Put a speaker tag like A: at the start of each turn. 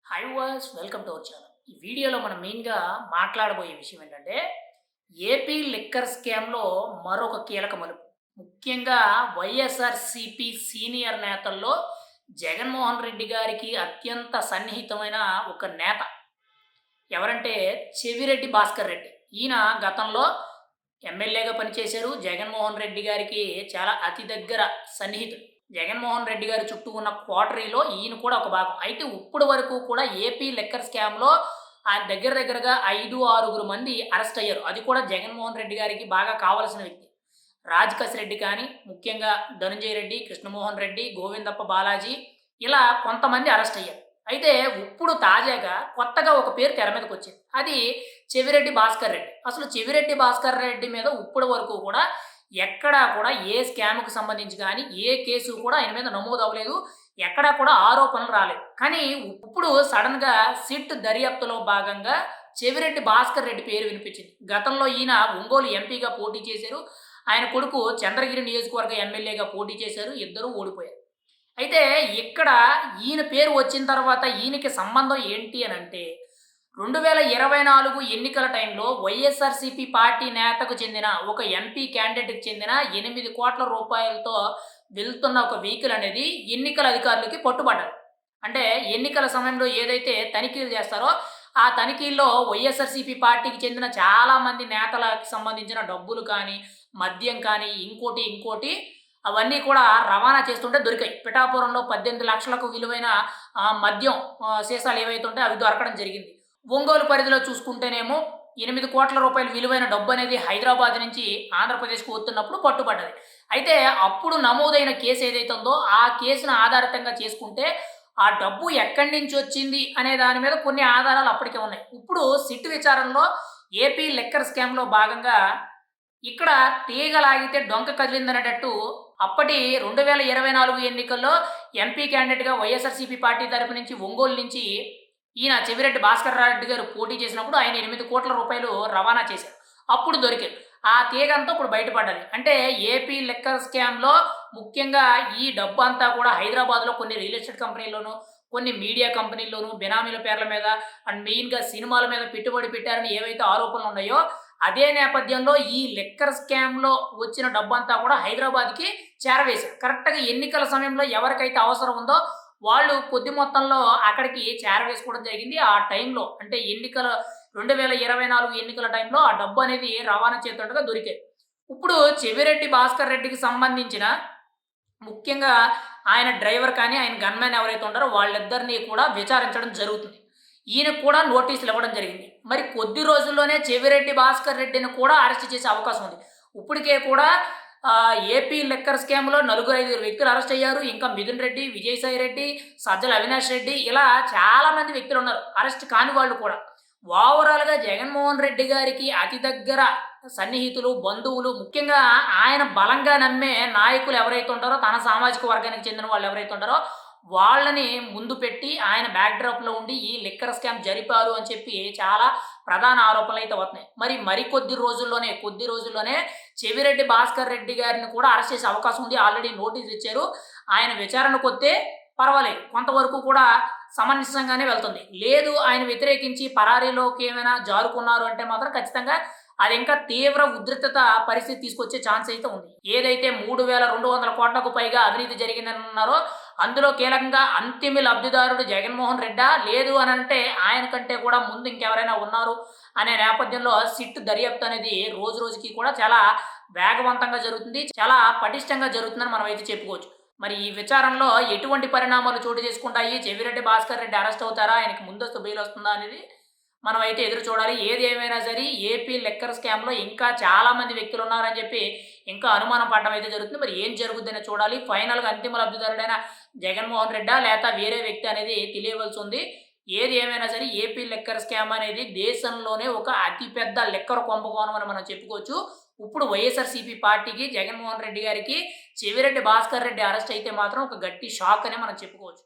A: High was welcome to our channel. ఈ వీడియోలో మనం మెయిన్‌గా మాట్లాడబోయే విషయం ఏంటంటే, ఏపీ లిక్కర్ స్కామ్‌లో మరొక కీలక మలుపు. ముఖ్యంగా వైఎస్ఆర్‌సీపీ సీనియర్ నేతల్లో జగన్మోహన్ రెడ్డి గారికి అత్యంత సన్నిహితమైన ఒక నేత. ఎవరంటే చెవిరెడ్డి భాస్కర్ రెడ్డి. ఈయన గతంలో ఎమ్మెల్యేగా పనిచేశారు. జగన్మోహన్ రెడ్డి గారికి చాలా అతి దగ్గర సన్నిహితుడు. జగన్మోహన్ రెడ్డి గారి చుట్టూ ఉన్న కోటరీలో ఈయన కూడా ఒక భాగం. అయితే ఇప్పటి వరకు కూడా ఏపీ లిక్కర్ స్కామ్‌లో ఆయన దగ్గరగా 5, 6 మంది అరెస్ట్ అయ్యారు. అది కూడా జగన్మోహన్ రెడ్డి గారికి బాగా కావాల్సిన వ్యక్తి. రాజ్ రెడ్డి కానీ, ముఖ్యంగా ధనంజయ రెడ్డి, కృష్ణమోహన్ రెడ్డి, గోవిందప్ప బాలాజీ ఇలా కొంతమంది అరెస్ట్ అయ్యారు. అయితే ఇప్పుడు తాజాగా కొత్తగా ఒక పేరు తెర మీదకొచ్చింది. అది చెవిరెడ్డి భాస్కర్ రెడ్డి. అసలు చెవిరెడ్డి భాస్కర్ రెడ్డి మీద ఇప్పటి వరకు కూడా ఎక్కడా కూడా ఏ స్కామ్‌కి సంబంధించి గాని, ఏ కేసు కూడా ఆయన మీద నమోదు అవ్వలేదు. ఎక్కడా కూడా ఆరోపణలు రాలేదు. కానీ ఇప్పుడు సడెన్‌గా సిట్ దర్యాప్తులో భాగంగా చెవిరెడ్డి భాస్కర్ రెడ్డి పేరు వినిపించింది. గతంలో ఈయన ఒంగోలు ఎంపీగా పోటీ చేశారు. ఆయన కొడుకు చంద్రగిరి నియోజకవర్గ ఎమ్మెల్యేగా పోటీ చేశారు. ఇద్దరూ ఓడిపోయారు. అయితే ఇక్కడ ఈయన పేరు వచ్చిన తర్వాత ఈయనకి సంబంధం ఏంటి అనంటే 2024 ఎన్నికల టైంలో వైఎస్ఆర్‌సీపీ పార్టీ నేతకు చెందిన ఒక ఎంపీ క్యాండిడేట్‌కి చెందిన 8,00,00,000 రూపాయలతో వెళ్తున్న ఒక వెహికల్ అనేది ఎన్నికల అధికారులకి పట్టుబడ్డది. అంటే ఎన్నికల సమయంలో ఏదైతే తనిఖీలు చేస్తారో, ఆ తనిఖీల్లో వైఎస్ఆర్‌సీపీ పార్టీకి చెందిన చాలామంది నేతలకి సంబంధించిన డబ్బులు కానీ, మద్యం కానీ, ఇంకోటి అవన్నీ కూడా రవాణా చేస్తుంటే దొరికాయి. పిఠాపురంలో 18,00,000కు విలువైన మద్యం సీసాలు ఏవైతే ఉంటాయో అవి దొరకడం జరిగింది. ఒంగోలు పరిధిలో చూసుకుంటేనేమో 8,00,00,000 విలువైన డబ్బనేది హైదరాబాద్ నుంచి ఆంధ్రప్రదేశ్‌కు వస్తున్నప్పుడు పట్టుబడ్డది. అయితే అప్పుడు నమోదైన కేసు ఏదైతే ఉందో, ఆ కేసును ఆధారితంగా చేసుకుంటే, ఆ డబ్బు ఎక్కడి నుంచొచ్చింది అనే దాని మీద కొన్ని ఆధారాలు అప్పటికే ఉన్నాయి. ఇప్పుడు సిట్ విచారణలో ఏపీ లిక్కర్ స్కామ్‌లో భాగంగా ఇక్కడ తీగ లాగితే డొంక కదిలిందనేటట్టు అప్పటి 2024 ఎన్నికల్లో ఎంపీ క్యాండిడేట్‌గా వైఎస్ఆర్‌సీపీ పార్టీ తరపు నుంచి ఒంగోలు నుంచి ఈయన చెవిరెడ్డి భాస్కర్ రెడ్డి గారు పోటీ చేసినప్పుడు ఆయన రూ. 8,00,00,000 రవాణా చేశారు. అప్పుడు దొరికారు. ఆ తీగంతా ఇప్పుడు బయటపడ్డది. అంటే ఏపీ లిక్కర్ స్కామ్‌లో ముఖ్యంగా ఈ డబ్బంతా కూడా హైదరాబాద్‌లో కొన్ని రియల్ ఎస్టేట్ కంపెనీల్లోనూ, కొన్ని మీడియా కంపెనీల్లోనూ బినామీల పేర్ల మీద అండ్ మెయిన్‌గా సినిమాల మీద పెట్టుబడి పెట్టారని ఏవైతే ఆరోపణలు ఉన్నాయో, అదే నేపథ్యంలో ఈ లిక్కర్ స్కామ్‌లో వచ్చిన డబ్బంతా కూడా హైదరాబాద్‌కి చేరవేశారు. కరెక్ట్‌గా ఎన్నికల సమయంలో ఎవరికైతే అవసరం ఉందో వాళ్ళు కొద్ది మొత్తంలో అక్కడికి చేరవేసుకోవడం జరిగింది. ఆ టైంలో అంటే 2024 ఎన్నికల టైంలో ఆ డబ్బు అనేది రవాణా చేస్తుండగా దొరికాయి. ఇప్పుడు చెవిరెడ్డి భాస్కర్ రెడ్డికి సంబంధించిన ముఖ్యంగా ఆయన డ్రైవర్ కానీ, ఆయన గన్‌మ్యాన్ ఎవరైతే ఉంటారో వాళ్ళిద్దరిని కూడా విచారించడం జరుగుతుంది. ఈయనకు కూడా నోటీసులు ఇవ్వడం జరిగింది. మరి కొద్ది రోజుల్లోనే చెవిరెడ్డి భాస్కర్ రెడ్డిని కూడా అరెస్ట్ చేసే అవకాశం ఉంది. ఇప్పటికే కూడా ఏపీ లిక్కర్ స్కామ్‌లో నలుగురు, 5 వ్యక్తులు అరెస్ట్ అయ్యారు. ఇంకా మిథున్ రెడ్డి, విజయసాయి రెడ్డి, సజ్జల అవినాష్ రెడ్డి ఇలా చాలామంది వ్యక్తులున్నారు. అరెస్ట్ కాని వాళ్ళు కూడా. ఓవరాల్‌గా జగన్మోహన్ రెడ్డి గారికి అతి దగ్గర సన్నిహితులు, బంధువులు ముఖ్యంగా ఆయన బలంగా నమ్మే నాయకులు ఎవరైతే ఉంటారో, తన సామాజిక వర్గానికి చెందిన వాళ్ళు ఎవరైతే ఉంటారో, వాళ్ళని ముందు పెట్టి ఆయన బ్యాక్‌డ్రాప్‌లో ఉండి ఈ లిక్కర్ స్కామ్ జరిపారు అని చెప్పి చాలా ప్రధాన ఆరోపణలైతే వస్తున్నాయి. మరి కొద్ది రోజుల్లోనే చెవిరెడ్డి భాస్కర్ రెడ్డి గారిని కూడా అరెస్ట్ చేసే అవకాశం ఉంది. ఆల్రెడీ నోటీస్ ఇచ్చారు. ఆయన విచారణకొస్తే పర్వాలేదు. కొంతవరకు కూడా సమంజసంగానే వెళ్తుంది. లేదు ఆయన వ్యతిరేకించి పరారీలోకి ఏమైనా జారుకున్నారు అంటే మాత్రం ఖచ్చితంగా అది ఇంకా తీవ్ర ఉధృతత పరిస్థితి తీసుకొచ్చే ఛాన్స్ అయితే ఉంది. ఏదైతే 3,200,00,00,000కు పైగా అవినీతి జరిగిందని అన్నారో, అందులో కీలకంగా అంతిమ లబ్ధిదారుడు జగన్మోహన్ రెడ్డా? లేదు అనంటే ఆయన కంటే కూడా ముందు ఇంకెవరైనా ఉన్నారు అనే నేపథ్యంలో సిట్ దర్యాప్తు అనేది రోజుకి కూడా చాలా వేగవంతంగా జరుగుతుంది. చాలా పటిష్టంగా జరుగుతుందని మనమైతే చెప్పుకోవచ్చు. మరి ఈ విచారణలో ఎటువంటి పరిణామాలు చోటు చేసుకుంటాయి? చెవిరెడ్డి భాస్కర్ రెడ్డి అరెస్ట్ అవుతారా? ఆయనకి ముందస్తు బెయిల్ వస్తుందా? అనేది మనమైతే ఎదురు చూడాలి. ఏది ఏమైనా సరే ఏపీ లిక్కర్ స్కామ్‌లో ఇంకా చాలామంది వ్యక్తులున్నారని చెప్పి ఇంకా అనుమానం పడడం అయితే జరుగుతుంది. మరి ఏం జరుగుద్దనే చూడాలి. ఫైనల్‌గా అంతిమ లబ్ధిదారుడైన జగన్మోహన్ రెడ్డా? లేక వేరే వ్యక్తి అనేది తెలియవలసి ఉంది. ఏది ఏమైనా సరే ఏపీ లిక్కర్ స్కామ్ అనేది దేశంలోనే ఒక అతిపెద్ద లిక్కర్ కుంభకోణం అని మనం చెప్పుకోవచ్చు. ఇప్పుడు వైఎస్ఆర్‌సీపీ పార్టీకి, జగన్మోహన్ రెడ్డి గారికి చెవిరెడ్డి భాస్కర్ రెడ్డి అరెస్ట్ అయితే మాత్రం ఒక గట్టి షాక్ అనే మనం చెప్పుకోవచ్చు.